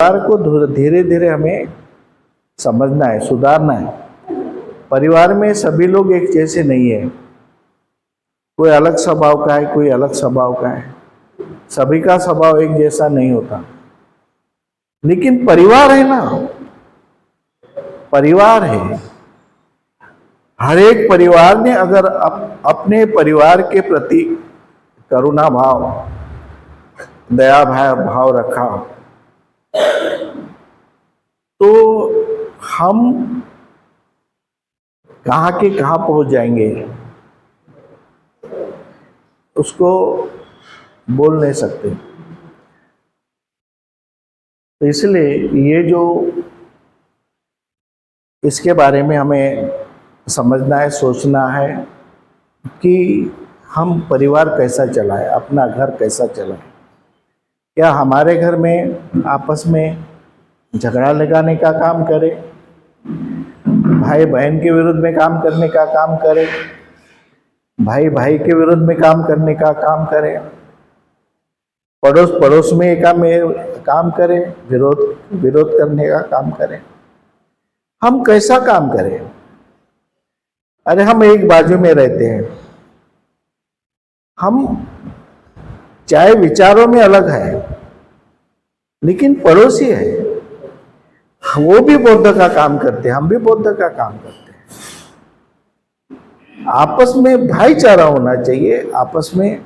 परिवार को धीरे धीरे हमें समझना है, सुधारना है। परिवार में सभी लोग एक जैसे नहीं है, कोई अलग स्वभाव का है, कोई अलग स्वभाव का है, सभी का स्वभाव एक जैसा नहीं होता। लेकिन परिवार है ना, परिवार है। हर एक परिवार ने अगर अपने परिवार के प्रति करुणा भाव, दया भाव रखा तो हम कहाँ के कहाँ पहुंच जाएंगे, उसको बोल नहीं सकते। तो इसलिए ये जो इसके बारे में हमें समझना है, सोचना है कि हम परिवार कैसा चलाएं, अपना घर कैसा चलाएं। क्या हमारे घर में आपस में झगड़ा लगाने का काम करें, भाई बहन के विरुद्ध में काम करने का काम करें, भाई भाई के विरुद्ध में काम करने का काम करें, पड़ोस पड़ोस में काम करें, विरोध करने का काम करें। हम कैसा काम करें? अरे हम एक बाजू में रहते हैं, हम चाहे विचारों में अलग है लेकिन पड़ोसी है, वो भी बौद्ध का काम करते हैं, हम भी बौद्ध का काम करते हैं। आपस में भाईचारा होना चाहिए, आपस में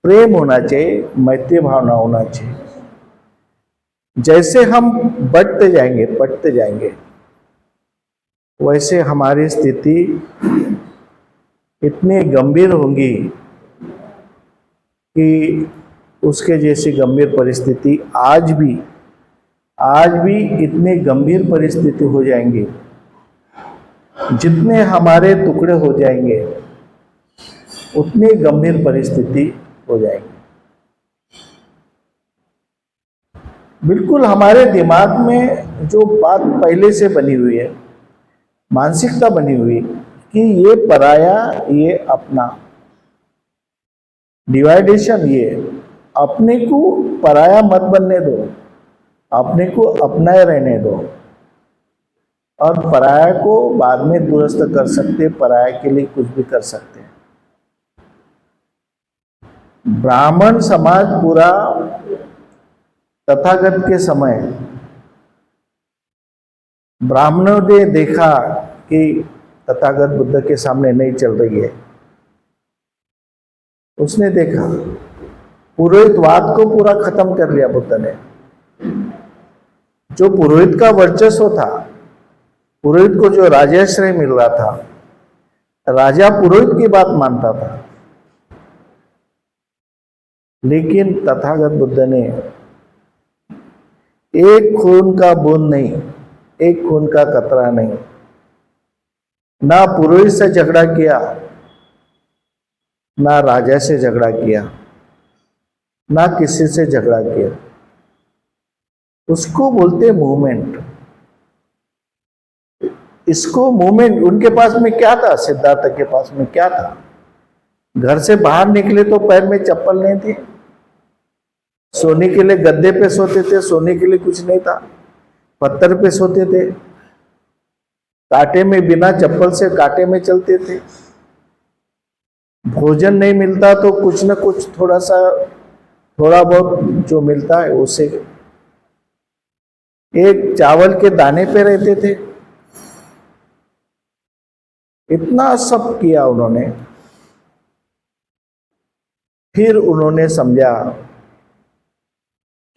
प्रेम होना चाहिए, मैत्री भावना होना चाहिए। जैसे हम बढ़ते जाएंगे बढ़ते जाएंगे वैसे हमारी स्थिति इतनी गंभीर होगी कि उसके जैसी गंभीर परिस्थिति आज भी इतनी गंभीर परिस्थिति हो जाएंगी। जितने हमारे टुकड़े हो जाएंगे उतनी गंभीर परिस्थिति हो जाएगी। बिल्कुल हमारे दिमाग में जो बात पहले से बनी हुई है, मानसिकता बनी हुई कि ये पराया ये अपना, डिवाइडेशन, ये अपने को पराया मत बनने दो, अपने को अपनाए रहने दो, और पराया को बाद में दुरुस्त कर सकते, पराया के लिए कुछ भी कर सकते हैं। ब्राह्मण समाज पूरा तथागत के समय ब्राह्मणों ने देखा कि तथागत बुद्ध के सामने नहीं चल रही है। उसने देखा, पुरोहितवाद को पूरा खत्म कर लिया बुद्ध ने। जो पुरोहित का वर्चस्व था, पुरोहित को जो राजाश्रय मिल रहा था, राजा पुरोहित की बात मानता था। लेकिन तथागत बुद्ध ने एक खून का बूंद नहीं, एक खून का कतरा नहीं, ना पुरोहित से झगड़ा किया, ना राजा से झगड़ा किया, ना किसी से झगड़ा किया। उसको बोलते मूवमेंट। इसको मूवमेंट, उनके पास में क्या था? सिद्धार्थ के पास में क्या था? घर से बाहर निकले तो पैर में चप्पल नहीं थी, सोने के लिए गद्दे पे सोते थे, सोने के लिए कुछ नहीं था, पत्थर पे सोते थे, कांटे में, बिना चप्पल से कांटे में चलते थे। भोजन नहीं मिलता तो कुछ न कुछ थोड़ा बहुत जो मिलता है उसे, एक चावल के दाने पे रहते थे। इतना सब किया उन्होंने। फिर उन्होंने समझा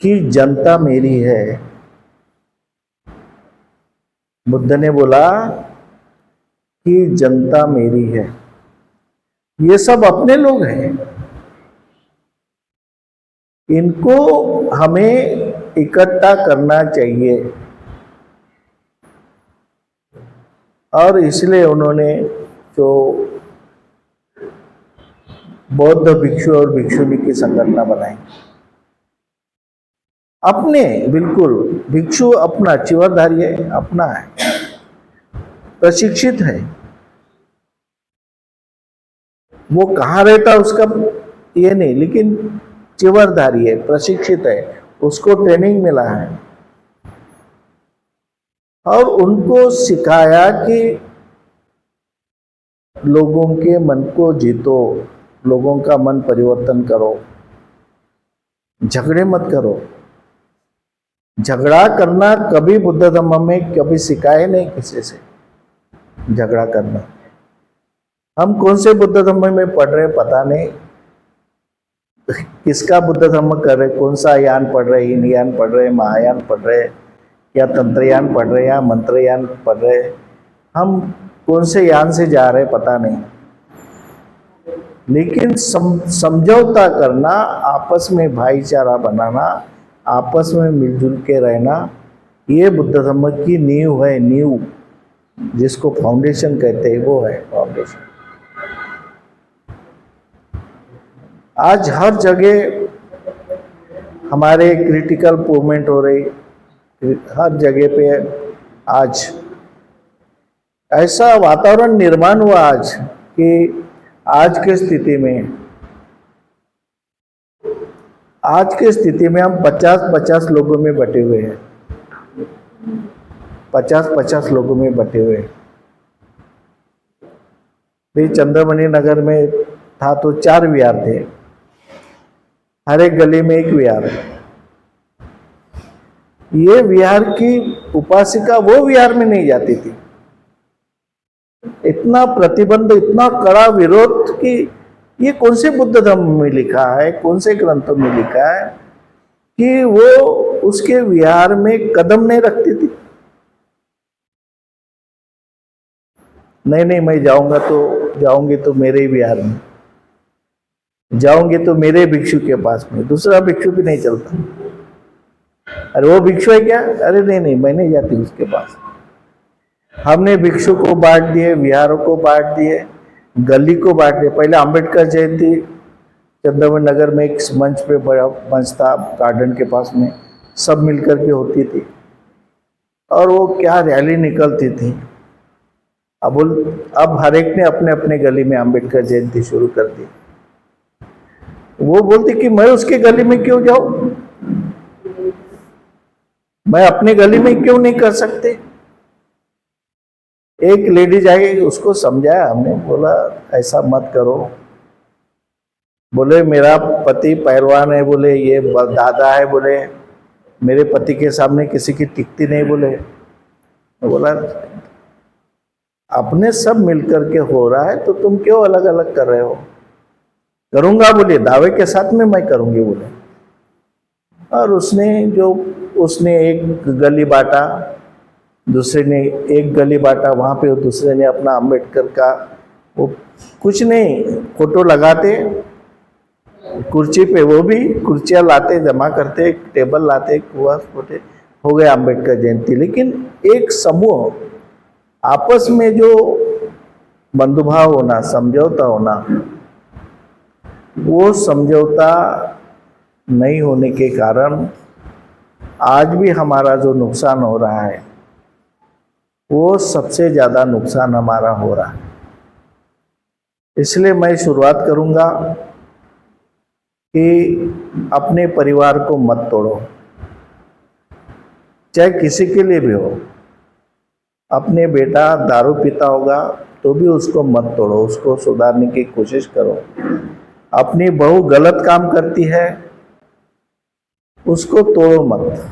कि जनता मेरी है। बुद्ध ने बोला कि जनता मेरी है, ये सब अपने लोग हैं, इनको हमें इकट्ठा करना चाहिए। और इसलिए उन्होंने जो बौद्ध भिक्षु और भिक्षुणी की संगठना बनाई। अपने, बिल्कुल भिक्षु अपना, चिवरधारी है, अपना है, प्रशिक्षित है। वो कहाँ रहता उसका ये नहीं, लेकिन चिवरधारी है, प्रशिक्षित है, उसको ट्रेनिंग मिला है, और उनको सिखाया कि लोगों के मन को जीतो, लोगों का मन परिवर्तन करो, झगड़े मत करो। झगड़ा करना कभी बुद्ध धर्म में कभी सिखाए नहीं किसी से, झगड़ा करना। हम कौन से बुद्ध धर्म में पढ़ रहे पता नहीं, किसका बुद्ध धर्म कर रहे, कौन सा यान पढ़ रहे, हीनयान पढ़ रहे, महायान पढ़ रहे, या तंत्रयान पढ़ रहे, या मंत्रयान पढ़ रहे, हम कौन से यान से जा रहे पता नहीं। लेकिन समझौता करना, आपस में भाईचारा बनाना, आपस में मिलजुल के रहना, ये बुद्ध धर्म की नींव है। नींव जिसको फाउंडेशन कहते हैं वो है फाउंडेशन। आज हर जगह हमारे क्रिटिकल मूवमेंट हो रही, हर जगह पे आज ऐसा वातावरण निर्माण हुआ आज कि आज की स्थिति में हम 50-50 लोगों में बटे हुए हैं, 50-50 लोगों में बटे हुए हैं। भी चंद्रमणि नगर में था तो 4 विहार थे, हर एक गली में एक विहार है। ये विहार की उपासिका वो विहार में नहीं जाती थी। इतना प्रतिबंध, इतना कड़ा विरोध कि ये कौन से बुद्ध धर्म में लिखा है, कौन से ग्रंथों में लिखा है कि वो उसके विहार में कदम नहीं रखती थी। नहीं, मैं जाऊंगी तो मेरे ही विहार में जाऊंगी, तो मेरे भिक्षु के पास में, दूसरा भिक्षु भी नहीं चलता। अरे वो भिक्षु है क्या? अरे नहीं, मैं नहीं जाती उसके पास। हमने भिक्षु को बांट दिए, विहारों को बांट दिए, गली को बांट दिए। पहले अंबेडकर जयंती चंद्रमणि नगर में एक मंच पे बड़ा मंच था, गार्डन के पास में, सब मिलकर के होती थी और वो क्या रैली निकलती थी। अब हर एक ने अपने अपने गली में अंबेडकर जयंती शुरू कर दी। वो बोलती कि मैं उसके गली में क्यों जाऊं, मैं अपने गली में क्यों नहीं कर सकते। एक लेडीज आई, उसको समझाया हमने, बोला ऐसा मत करो। बोले मेरा पति पहलवान है, बोले ये दादा है, बोले मेरे पति के सामने किसी की टिकती नहीं। बोला अपने सब मिलकर के हो रहा है तो तुम क्यों अलग अलग कर रहे हो। करूंगा बोले, दावे के साथ में मैं करूंगी बोले। और उसने एक गली बांटा, दूसरे ने एक गली बांटा, वहां पे दूसरे ने अपना अंबेडकर का वो कुछ नहीं फोटो लगाते कुर्सी पे, वो भी कुर्सियां लाते, जमा करते, टेबल लाते, कुआ फोटे, हो गया अंबेडकर जयंती। लेकिन एक समूह आपस में जो बंधुभाव होना, समझौता होना, वो समझौता नहीं होने के कारण आज भी हमारा जो नुकसान हो रहा है वो सबसे ज़्यादा नुकसान हमारा हो रहा है। इसलिए मैं शुरुआत करूंगा कि अपने परिवार को मत तोड़ो, चाहे किसी के लिए भी हो। अपने बेटा दारू पीता होगा तो भी उसको मत तोड़ो, उसको सुधारने की कोशिश करो। अपनी बहू गलत काम करती है, उसको तोड़ो मत,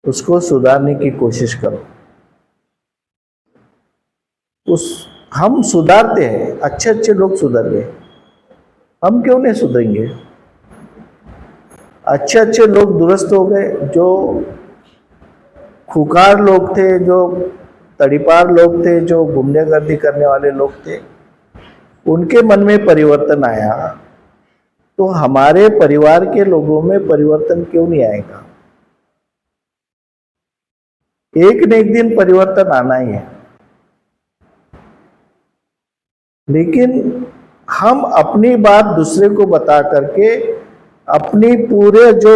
उसको सुधारने की कोशिश करो। हम सुधारते हैं, अच्छे अच्छे लोग सुधर गए, हम क्यों नहीं सुधरेंगे। अच्छे अच्छे लोग दुरुस्त हो गए, जो खुकार लोग थे, जो तड़ीपार लोग थे, जो गुंडागर्दी करने वाले लोग थे, उनके मन में परिवर्तन आया। तो हमारे परिवार के लोगों में परिवर्तन क्यों नहीं आएगा। एक न एक दिन परिवर्तन आना ही है। लेकिन हम अपनी बात दूसरे को बता करके अपनी पूरे जो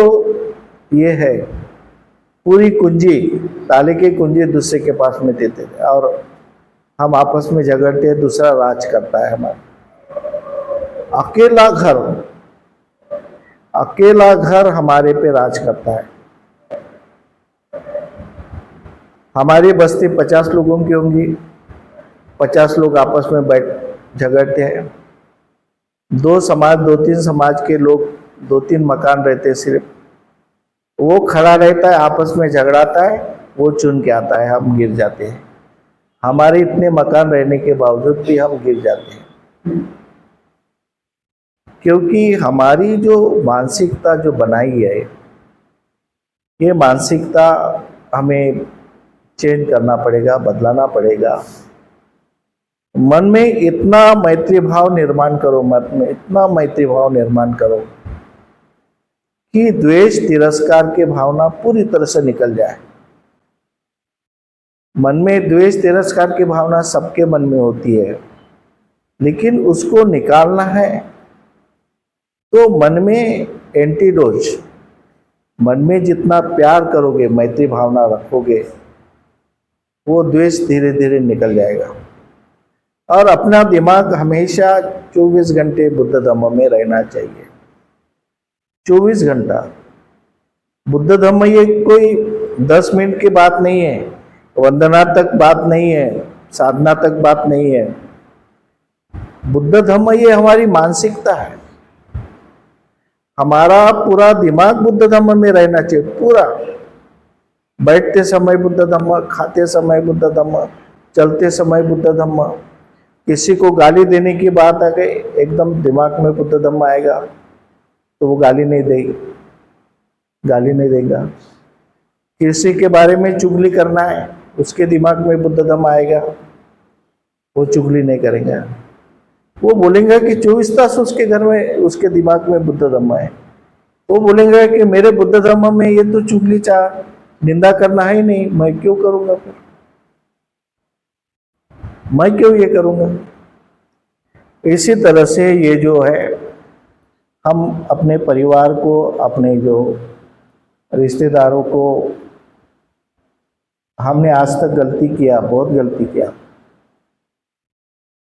ये है पूरी कुंजी, ताले की कुंजी दूसरे के पास में देते थे और हम आपस में झगड़ते हैं, दूसरा राज करता है हमारा। अकेला घर हमारे पे राज करता है। हमारी बस्ती 50 लोगों की होंगी, 50 लोग आपस में बैठ झगड़ते हैं। दो समाज, दो तीन समाज के लोग, दो तीन मकान रहते हैं सिर्फ, वो खड़ा रहता है, आपस में झगड़ाता है, वो चुन के आता है, हम गिर जाते हैं। हमारे इतने मकान रहने के बावजूद भी हम गिर जाते हैं, क्योंकि हमारी जो मानसिकता जो बनाई है, ये मानसिकता हमें चेंज करना पड़ेगा, बदलाना पड़ेगा। मन में इतना मैत्री भाव निर्माण करो, मन में इतना मैत्री भाव निर्माण करो कि द्वेष तिरस्कार की भावना पूरी तरह से निकल जाए। मन में द्वेष तिरस्कार की भावना सबके मन में होती है, लेकिन उसको निकालना है तो मन में एंटीडोज, मन में जितना प्यार करोगे, मैत्री भावना रखोगे, वो द्वेष धीरे धीरे निकल जाएगा। और अपना दिमाग हमेशा 24 घंटे बुद्ध धम्म में रहना चाहिए। 24 घंटा बुद्ध धम्म, ये कोई 10 मिनट की बात नहीं है, वंदना तक बात नहीं है, साधना तक बात नहीं है। बुद्ध धम्म ये हमारी मानसिकता है। हमारा पूरा दिमाग बुद्ध धम्म में रहना चाहिए, पूरा। बैठते समय बुद्ध धम्म, खाते समय बुद्ध धम्म, चलते समय बुद्ध धम्म। किसी को गाली देने की बात आ गई, एकदम दिमाग में बुद्ध धम्म आएगा तो वो गाली नहीं देगी, गाली नहीं देगा। किसी के बारे में चुगली करना है, उसके दिमाग में बुद्ध धम्म आएगा, वो चुगली नहीं करेगा। वो बोलेंगे कि 24 तास उसके घर में, उसके दिमाग में बुद्ध धम्म है। वो बोलेंगे कि मेरे बुद्ध धम्म में ये तो चुगली चाह निंदा करना है ही नहीं, मैं क्यों करूंगा, फिर मैं क्यों ये करूंगा। इसी तरह से ये जो है, हम अपने परिवार को, अपने जो रिश्तेदारों को, हमने आज तक गलती किया, बहुत गलती किया।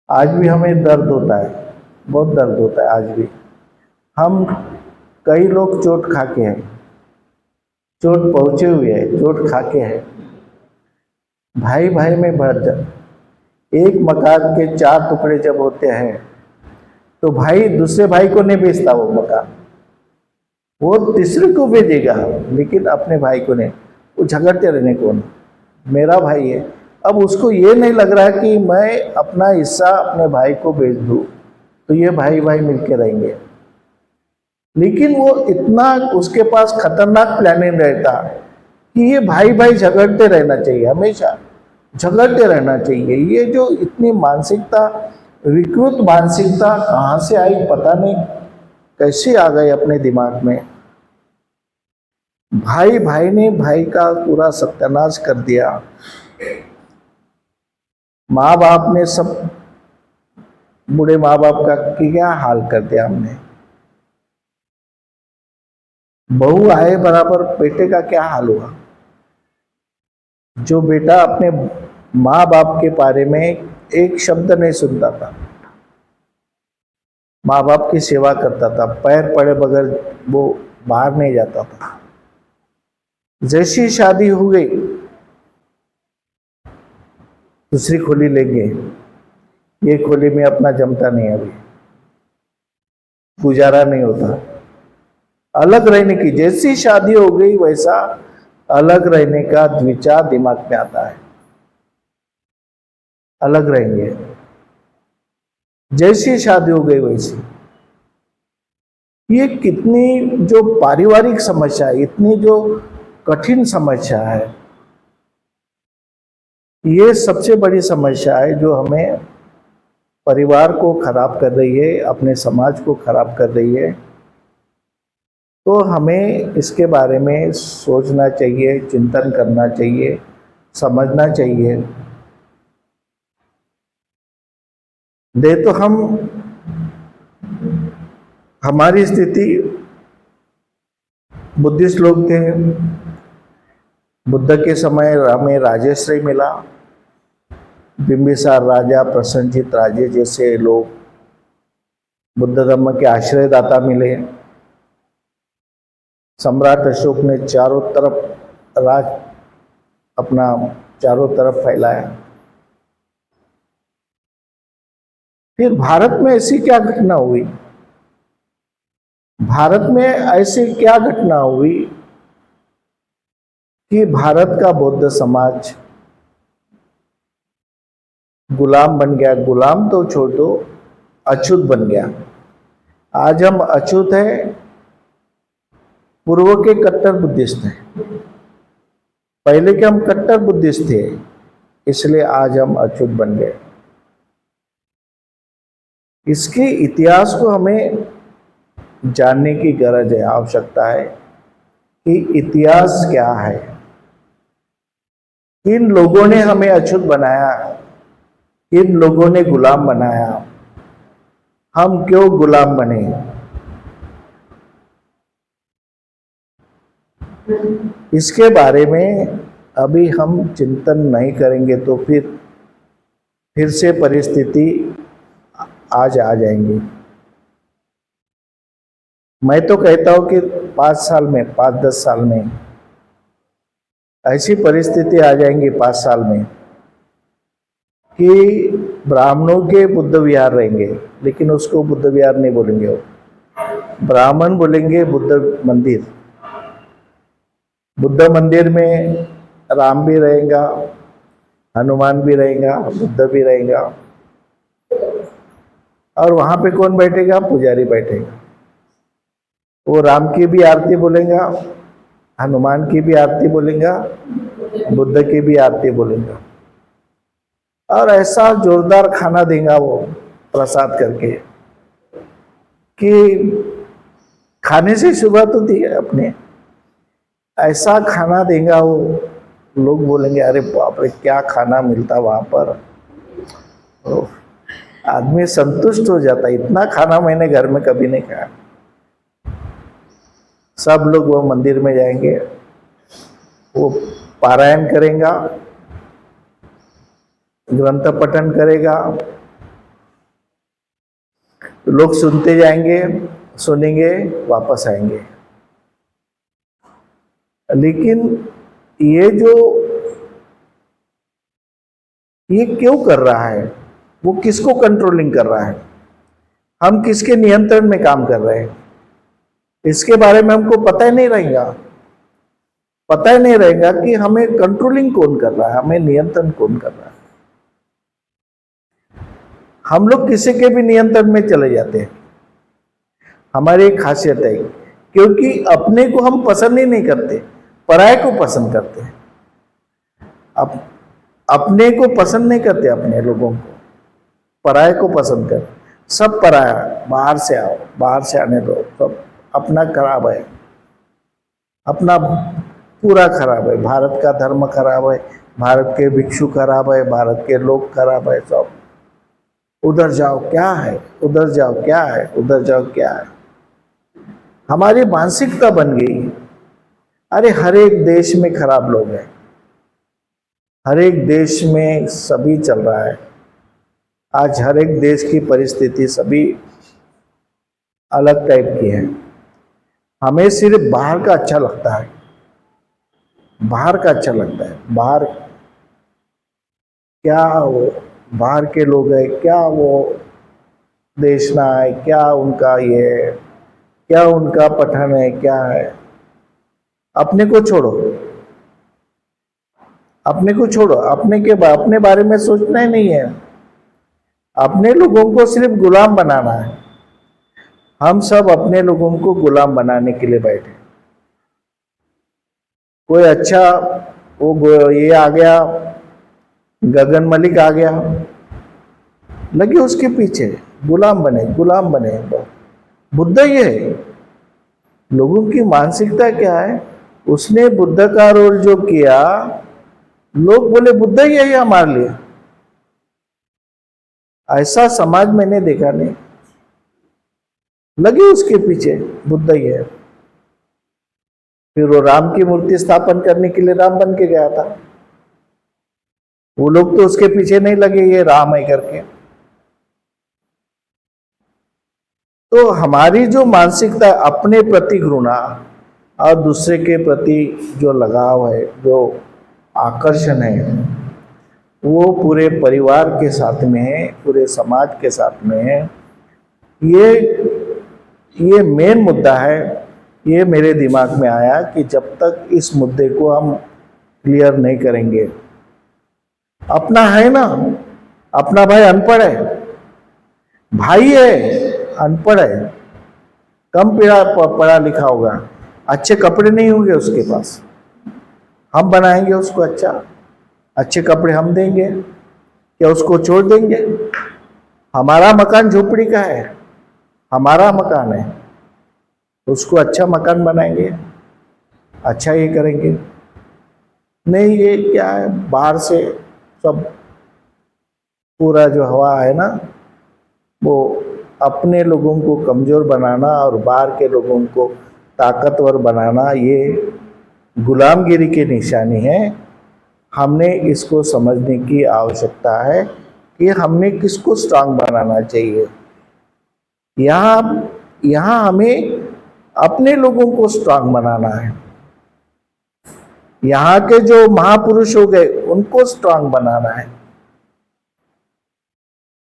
आज भी हमें दर्द होता है, बहुत दर्द होता है आज भी। हम कई लोग चोट खा के हैं, चोट पहुंचे हुए हैं, चोट खा के हैं। भाई भाई में भर जा, एक मकान के 4 टुकड़े जब होते हैं तो भाई दूसरे भाई को नहीं बेचता वो मकान, वो तीसरे को भेजेगा, लेकिन अपने भाई को नहीं। वो झगड़ते रहने को नहीं, मेरा भाई है। अब उसको ये नहीं लग रहा है कि मैं अपना हिस्सा अपने भाई को बेच दूं तो ये भाई भाई मिलके रहेंगे, लेकिन वो इतना उसके पास खतरनाक प्लानिंग रहता कि ये भाई भाई झगड़ते रहना चाहिए, हमेशा झगड़ते रहना चाहिए। ये जो इतनी मानसिकता, विकृत मानसिकता कहाँ से आई पता नहीं, कैसे आ गई अपने दिमाग में। भाई भाई ने भाई का पूरा सत्यानाश कर दिया। माँ बाप ने सब, बूढ़े माँ बाप का क्या हाल कर दिया हमने। बहू आए बराबर बेटे का क्या हाल हुआ। जो बेटा अपने माँ बाप के बारे में एक शब्द नहीं सुनता था, माँ बाप की सेवा करता था, पैर पड़े बगैर वो बाहर नहीं जाता था। जैसी शादी हो गई, दूसरी खोली लेंगे, ये खोली में अपना जमता नहीं, अभी गुजारा नहीं होता। अलग रहने की, जैसी शादी हो गई वैसा अलग रहने का विचार दिमाग में आता है, अलग रहेंगे। जैसी शादी हो गई वैसी। ये कितनी जो पारिवारिक समस्या है, इतनी जो कठिन समस्या है, ये सबसे बड़ी समस्या है जो हमें परिवार को खराब कर रही है, अपने समाज को खराब कर रही है। तो हमें इसके बारे में सोचना चाहिए, चिंतन करना चाहिए, समझना चाहिए। दे तो हम, हमारी स्थिति, बुद्धिस्ट लोग थे, बुद्ध के समय हमें राजश्री मिला, बिंबिसार राजा, प्रसन्नजीत राजे जैसे लोग बुद्ध धम्म के आश्रयदाता मिले। सम्राट अशोक ने चारों तरफ राज अपना चारों तरफ फैलाया। फिर भारत में ऐसी क्या घटना हुई, भारत में ऐसी क्या घटना हुई कि भारत का बौद्ध समाज गुलाम बन गया। गुलाम तो छोड़ दो, अछूत बन गया। आज हम अछूत है, पूर्व के कट्टर बुद्धिस्ट हैं। पहले के हम कट्टर बुद्धिस्ट थे, इसलिए आज हम अछूत बन गए। इसके इतिहास को हमें जानने की गरज है, आवश्यकता है कि इतिहास क्या है, किन लोगों ने हमें अछूत बनाया, किन लोगों ने गुलाम बनाया, हम क्यों गुलाम बने। इसके बारे में अभी हम चिंतन नहीं करेंगे तो फिर से परिस्थिति आज आ जाएंगी। मैं तो कहता हूं कि 5 साल में, 5-10 साल में ऐसी परिस्थिति आ जाएंगी, 5 साल में, कि ब्राह्मणों के बुद्ध विहार रहेंगे, लेकिन उसको बुद्ध विहार नहीं बोलेंगे, वो ब्राह्मण बोलेंगे बुद्ध मंदिर। बुद्ध मंदिर में राम भी रहेगा, हनुमान भी रहेगा, बुद्ध भी रहेगा, और वहां पे कौन बैठेगा, पुजारी बैठेगा। वो राम की भी आरती बोलेगा, हनुमान की भी आरती बोलेगा, बुद्ध की भी आरती बोलेगा, और ऐसा जोरदार खाना देगा वो प्रसाद करके कि खाने से शुरुआत होती है अपने। ऐसा खाना देगा वो, लोग बोलेंगे अरे बाप रे क्या खाना मिलता वहां पर। आदमी संतुष्ट हो जाता है, इतना खाना मैंने घर में कभी नहीं खाया। सब लोग वो मंदिर में जाएंगे, वो पारायण करेगा, ग्रंथ पठन करेगा, लोग सुनते जाएंगे, सुनेंगे, वापस आएंगे। लेकिन ये क्यों कर रहा है, वो किसको कंट्रोलिंग कर रहा है, हम किसके नियंत्रण में काम कर रहे हैं, इसके बारे में हमको पता ही नहीं रहेगा। पता ही नहीं रहेगा कि हमें कंट्रोलिंग कौन कर रहा है, हमें नियंत्रण कौन कर रहा है। हम लोग किसी के भी नियंत्रण में चले जाते हैं। हमारी एक खासियत है, क्योंकि अपने को हम पसंद ही नहीं करते, पराये को पसंद करते हैं। अपने को पसंद नहीं करते, अपने लोगों को, पराये को पसंद करते। सब पराया, बाहर से आओ, बाहर से आने दो, सब अपना खराब है, अपना पूरा खराब है। भारत का धर्म खराब है, भारत के भिक्षु खराब है, भारत के लोग खराब है, सब उधर जाओ क्या है, उधर जाओ क्या है, उधर जाओ क्या है। हमारी मानसिकता बन गई। अरे हर एक देश में खराब लोग हैं, हर एक देश में सभी चल रहा है। आज हर एक देश की परिस्थिति सभी अलग टाइप की है। हमें सिर्फ बाहर का अच्छा लगता है, बाहर का अच्छा लगता है। बाहर क्या वो बाहर के लोग हैं, क्या वो देखना है, क्या उनका ये, क्या उनका पठन है, क्या है। अपने को छोड़ो, अपने को छोड़ो, अपने बारे में सोचना ही नहीं है। अपने लोगों को सिर्फ गुलाम बनाना है। हम सब अपने लोगों को गुलाम बनाने के लिए बैठे। कोई अच्छा वो ये आ गया, गगन मलिक आ गया, लगे उसके पीछे, गुलाम बने, गुलाम बने। बुद्ध ये है, लोगों की मानसिकता क्या है, उसने बुद्ध का रोल जो किया, लोग बोले बुद्ध ही है हमारे लिए। ऐसा समाज मैंने देखा नहीं, लगे उसके पीछे, बुद्ध ही है। फिर वो राम की मूर्ति स्थापन करने के लिए राम बन के गया था, वो लोग तो उसके पीछे नहीं लगे ये राम है करके। तो हमारी जो मानसिकता, अपने प्रति घृणा और दूसरे के प्रति जो लगाव है, जो आकर्षण है, वो पूरे परिवार के साथ में है, पूरे समाज के साथ में है। ये मेन मुद्दा है। ये मेरे दिमाग में आया कि जब तक इस मुद्दे को हम क्लियर नहीं करेंगे, अपना है ना, अपना भाई अनपढ़ है, भाई है अनपढ़ है, कम पढ़ा लिखा होगा, अच्छे कपड़े नहीं होंगे उसके पास, हम बनाएंगे उसको अच्छे कपड़े हम देंगे या उसको छोड़ देंगे? हमारा मकान झोपड़ी का है, हमारा मकान है, उसको अच्छा मकान बनाएंगे, अच्छा ये करेंगे। नहीं, ये क्या है, बाहर से सब पूरा जो हवा है ना, वो अपने लोगों को कमज़ोर बनाना और बाहर के लोगों को ताकतवर बनाना, ये गुलामगिरी की निशानी है। हमने इसको समझने की आवश्यकता है कि हमने किसको स्ट्रांग बनाना चाहिए। यहाँ हमें अपने लोगों को स्ट्रांग बनाना है। यहाँ के जो महापुरुष हो गए उनको स्ट्रांग बनाना है।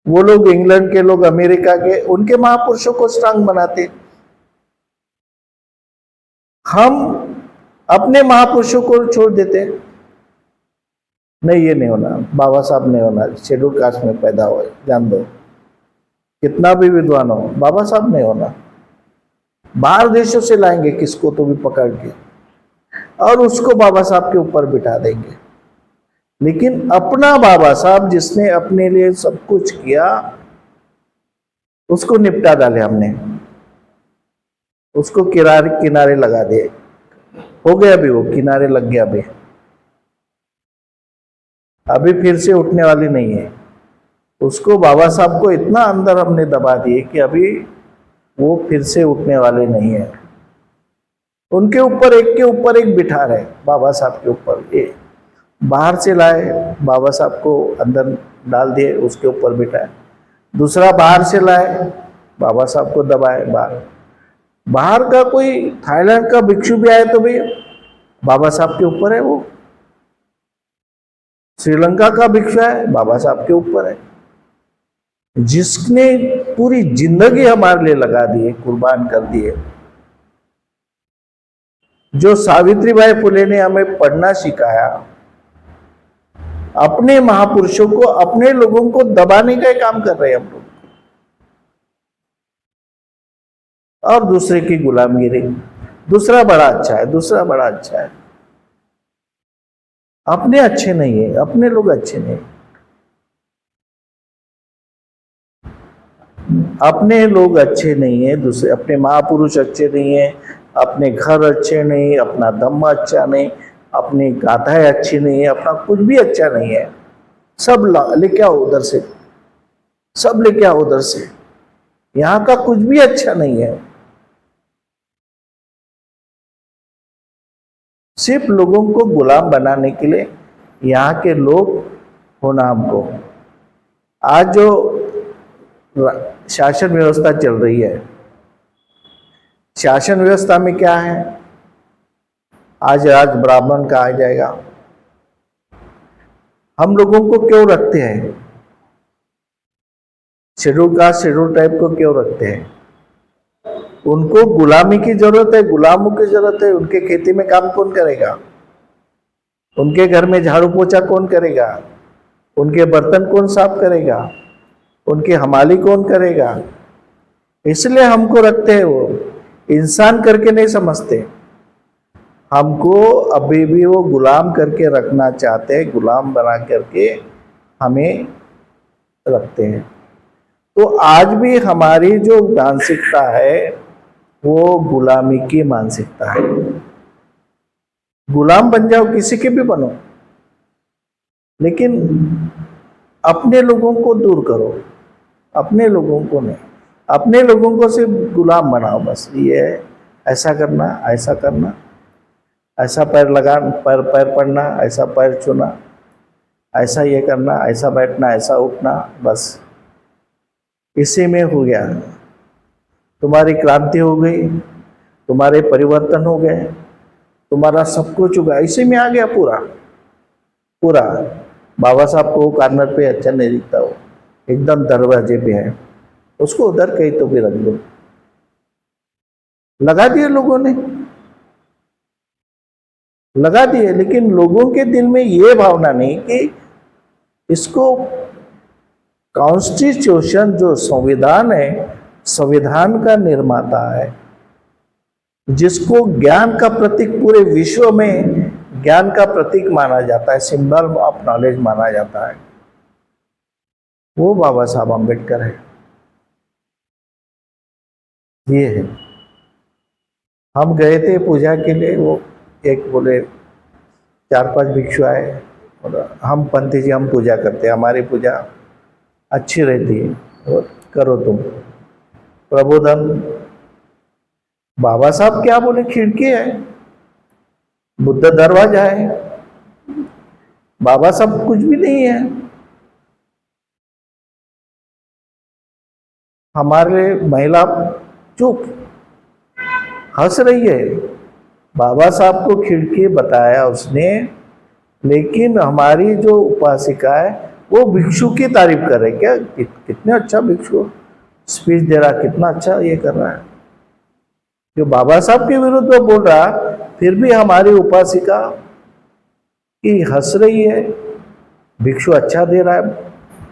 वो लोग इंग्लैंड के लोग, अमेरिका के, उनके महापुरुषों को स्ट्रांग बनाते, हम अपने महापुरुषों को छोड़ देते। नहीं, ये नहीं होना, बाबा साहब नहीं होना, शेड्यूल कास्ट में पैदा हुए, जान दो, कितना भी विद्वान हो, बाबा साहब नहीं होना। बाहर देशों से लाएंगे किसको तो भी पकड़ के और उसको बाबा साहब के ऊपर बिठा देंगे। लेकिन अपना बाबा साहब जिसने अपने लिए सब कुछ किया, उसको निपटा डाले हमने, उसको किनारे लगा दिए, हो गया अभी, वो किनारे लग गया अभी फिर से उठने वाली नहीं है। उसको बाबा साहब को इतना अंदर हमने दबा दिए कि अभी वो फिर से उठने वाले नहीं है। उनके ऊपर एक के ऊपर एक बिठा रहे, बाबा साहब के ऊपर। ये बाहर से लाए, बाबा साहब को अंदर डाल दिए, उसके ऊपर बिठाए। दूसरा बाहर से लाए, बाबा साहब को दबाए। बाहर का कोई थाईलैंड का भिक्षु भी आए तो भी बाबा साहब के ऊपर है। वो श्रीलंका का भिक्षु है, बाबा साहब के ऊपर है। जिसने पूरी जिंदगी हमारे लिए लगा दिए, कुर्बान कर दिए। जो सावित्रीबाई फुले ने हमें पढ़ना सिखाया, अपने महापुरुषों को, अपने लोगों को दबाने का काम कर रहे हैं हम लोग, और दूसरे की गुलामगिरी। दूसरा बड़ा अच्छा है, दूसरा बड़ा अच्छा है। अपने अच्छे नहीं है, अपने लोग अच्छे नहीं, अपने लोग अच्छे नहीं है, दूसरे, अपने महापुरुष अच्छे नहीं है, अपने घर अच्छे नहीं, अपना धम्म अच्छा नहीं, अपनी गाथाएं अच्छी नहीं है, अपना कुछ भी अच्छा नहीं है। सब लेके आओ उधर से, सब लेके आओ उधर से, यहाँ का कुछ भी अच्छा नहीं है। सिर्फ लोगों को गुलाम बनाने के लिए यहाँ के लोग होना हमको। आज जो शासन व्यवस्था चल रही है, शासन व्यवस्था में क्या है, आज राज ब्राह्मण कहा जाएगा। हम लोगों को क्यों रखते हैं, शेड्यूल कास्ट, शेड्यूल टाइप को क्यों रखते हैं? उनको गुलामी की जरूरत है, गुलामों की जरूरत है। उनके खेती में काम कौन करेगा? उनके घर में झाड़ू पोछा कौन करेगा? उनके बर्तन कौन साफ करेगा? उनकी हमाली कौन करेगा? इसलिए हमको रखते हैं। वो इंसान करके नहीं समझते, हमको अभी भी वो गुलाम करके रखना चाहते हैं, गुलाम बना करके हमें रखते हैं। तो आज भी हमारी जो मानसिकता है वो गुलामी की मानसिकता है। गुलाम बन जाओ, किसी के भी बनो, लेकिन अपने लोगों को दूर करो, अपने लोगों को नहीं, अपने लोगों को सिर्फ गुलाम बनाओ। बस ये है, ऐसा करना, ऐसा करना, ऐसा पैर लगा, पैर पड़ना, ऐसा पैर छूना, ऐसा ये करना, ऐसा बैठना, ऐसा उठना, बस इसी में हो गया। तुम्हारी क्रांति हो गई, तुम्हारे परिवर्तन हो गए, तुम्हारा सब कुछ हो गया, इसी में आ गया पूरा पूरा। बाबा साहब को कॉर्नर पे अच्छा नहीं दिखता, हो एकदम दरवाजे पे है, उसको उधर कहीं तो भी रख दो। लगा दिए लोगों ने, लगा दिए, लेकिन लोगों के दिल में ये भावना नहीं कि इसको कॉन्स्टिट्यूशन जो संविधान है, संविधान का निर्माता है, जिसको ज्ञान का प्रतीक पूरे विश्व में ज्ञान का प्रतीक माना जाता है, सिंबल ऑफ नॉलेज माना जाता है, वो बाबा साहब अम्बेडकर है। ये है। हम गए थे पूजा के लिए, वो एक बोले 4-5 भिक्षु आए और हम पंथी जी हम पूजा करते हैं, हमारी पूजा अच्छी रहती है और करो तुम प्रबोधन। बाबा साहब क्या बोले, खिड़की है, बुद्ध दरवाजा है, बाबा साहब कुछ भी नहीं है। हमारे महिला चुप हंस रही है, बाबा साहब को खिड़की बताया उसने, लेकिन हमारी जो उपासिका है वो भिक्षु की तारीफ कर रहे, क्या कितने अच्छा भिक्षु स्पीच दे रहा, कितना अच्छा ये कर रहा है, जो बाबा साहब के विरुद्ध वो बोल रहा, फिर भी हमारी उपासिका की हंस रही है, भिक्षु अच्छा दे रहा है,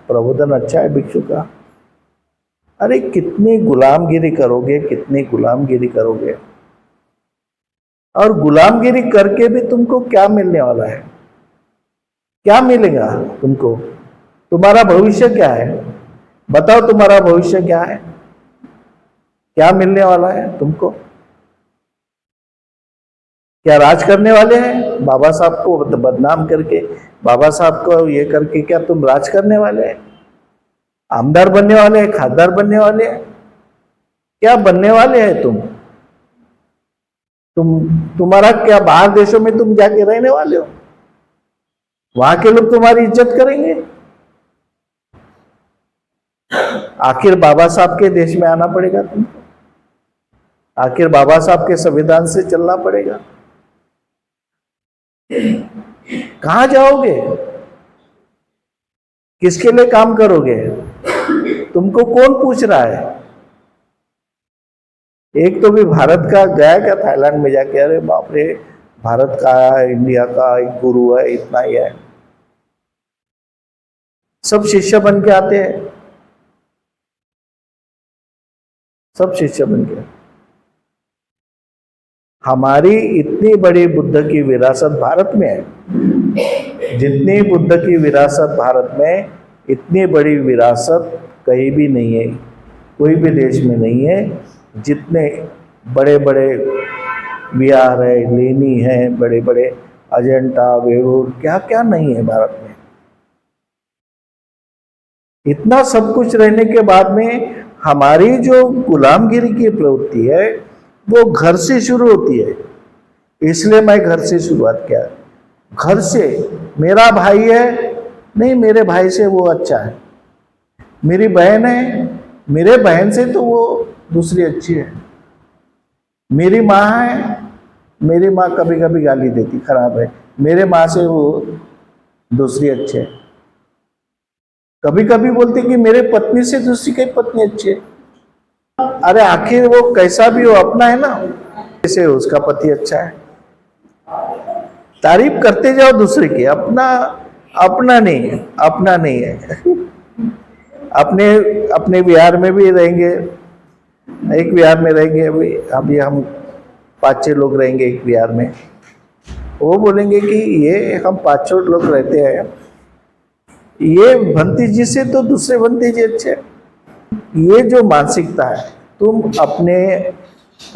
प्रबोधन अच्छा है भिक्षु का। अरे कितनी गुलामगिरी करोगे, कितनी गुलामगिरी करोगे, और गुलामगिरी करके भी तुमको क्या मिलने वाला है, क्या मिलेगा तुमको, तुम्हारा भविष्य क्या है, बताओ तुम्हारा भविष्य क्या है, क्या मिलने वाला है तुमको? क्या राज करने वाले हैं? बाबा साहब को बदनाम करके, बाबा साहब को ये करके क्या तुम राज करने वाले हैं? आमदार बनने वाले हैं, खासदार बनने वाले हैं, क्या बनने वाले हैं तुम? तुम्हारा क्या बाहर देशों में तुम जाके रहने वाले हो? वहां के लोग तुम्हारी इज्जत करेंगे? आखिर बाबा साहब के देश में आना पड़ेगा तुमको, आखिर बाबा साहब के संविधान से चलना पड़ेगा। कहां जाओगे, किसके लिए काम करोगे, तुमको कौन पूछ रहा है? एक तो भी भारत का गया क्या थाईलैंड में जाके, अरे बाप रे भारत का इंडिया का एक गुरु है, इतना ही है, सब शिष्य बन के आते हैं, सब शिष्य बन के। हमारी इतनी बड़ी बुद्ध की विरासत भारत में है, जितनी बुद्ध की विरासत भारत में, इतनी बड़ी विरासत कहीं भी नहीं है, कोई भी देश में नहीं है। जितने बड़े बड़े विहार है, लेनी है, बड़े बड़े अजंता, वेरूर, क्या क्या नहीं है भारत में। इतना सब कुछ रहने के बाद में हमारी जो गुलामगिरी की प्रवृत्ति है वो घर से शुरू होती है। इसलिए मैं घर से शुरुआत किया, घर से। मेरा भाई है, नहीं मेरे भाई से वो अच्छा है, मेरी बहन है, मेरे बहन से तो वो दूसरी अच्छी है, मेरी माँ है, मेरी माँ कभी कभी गाली देती, खराब है, मेरे माँ से वो दूसरी अच्छी है। कभी कभी बोलती कि मेरे पत्नी से दूसरी की पत्नी अच्छी है। अरे आखिर वो कैसा भी हो अपना है ना, जैसे उसका पति अच्छा है, तारीफ करते जाओ दूसरे की, अपना अपना नहीं है, अपना नहीं है। अपने अपने बिहार में भी रहेंगे, एक बिहार में रहेंगे, अभी हम 5-6 लोग रहेंगे एक बिहार में, वो बोलेंगे कि ये हम 5-6 लोग रहते हैं, ये भंती जी से तो दूसरे भंती जी अच्छे। ये जो मानसिकता है, तुम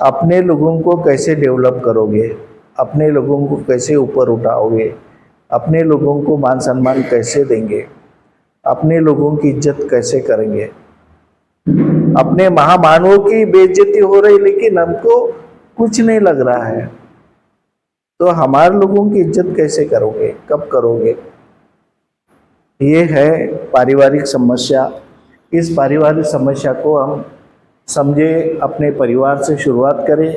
अपने लोगों को कैसे डेवलप करोगे, अपने लोगों को कैसे ऊपर उठाओगे, अपने लोगों को मान सम्मान कैसे देंगे, अपने लोगों की इज्जत कैसे करेंगे। अपने महामानवों की बेइज्जती हो रही लेकिन हमको कुछ नहीं लग रहा है, तो हमारे लोगों की इज्जत कैसे करोगे, कब करोगे? ये है पारिवारिक समस्या। इस पारिवारिक समस्या को हम समझे, अपने परिवार से शुरुआत करें।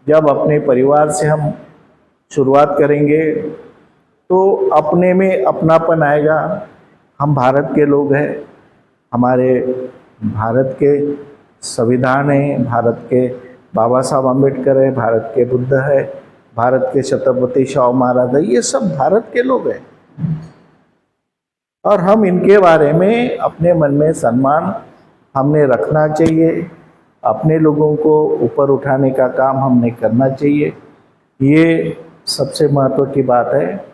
जब अपने परिवार से हम शुरुआत करेंगे तो अपने में अपनापन आएगा। हम भारत के लोग हैं, हमारे भारत के संविधान है, भारत के बाबा साहब अम्बेडकर है, भारत के बुद्ध है, भारत के छत्रपति शाहू महाराज है, ये सब भारत के लोग हैं। और हम इनके बारे में अपने मन में सम्मान हमने रखना चाहिए। अपने लोगों को ऊपर उठाने का काम हमने करना चाहिए। ये सबसे महत्व की बात है।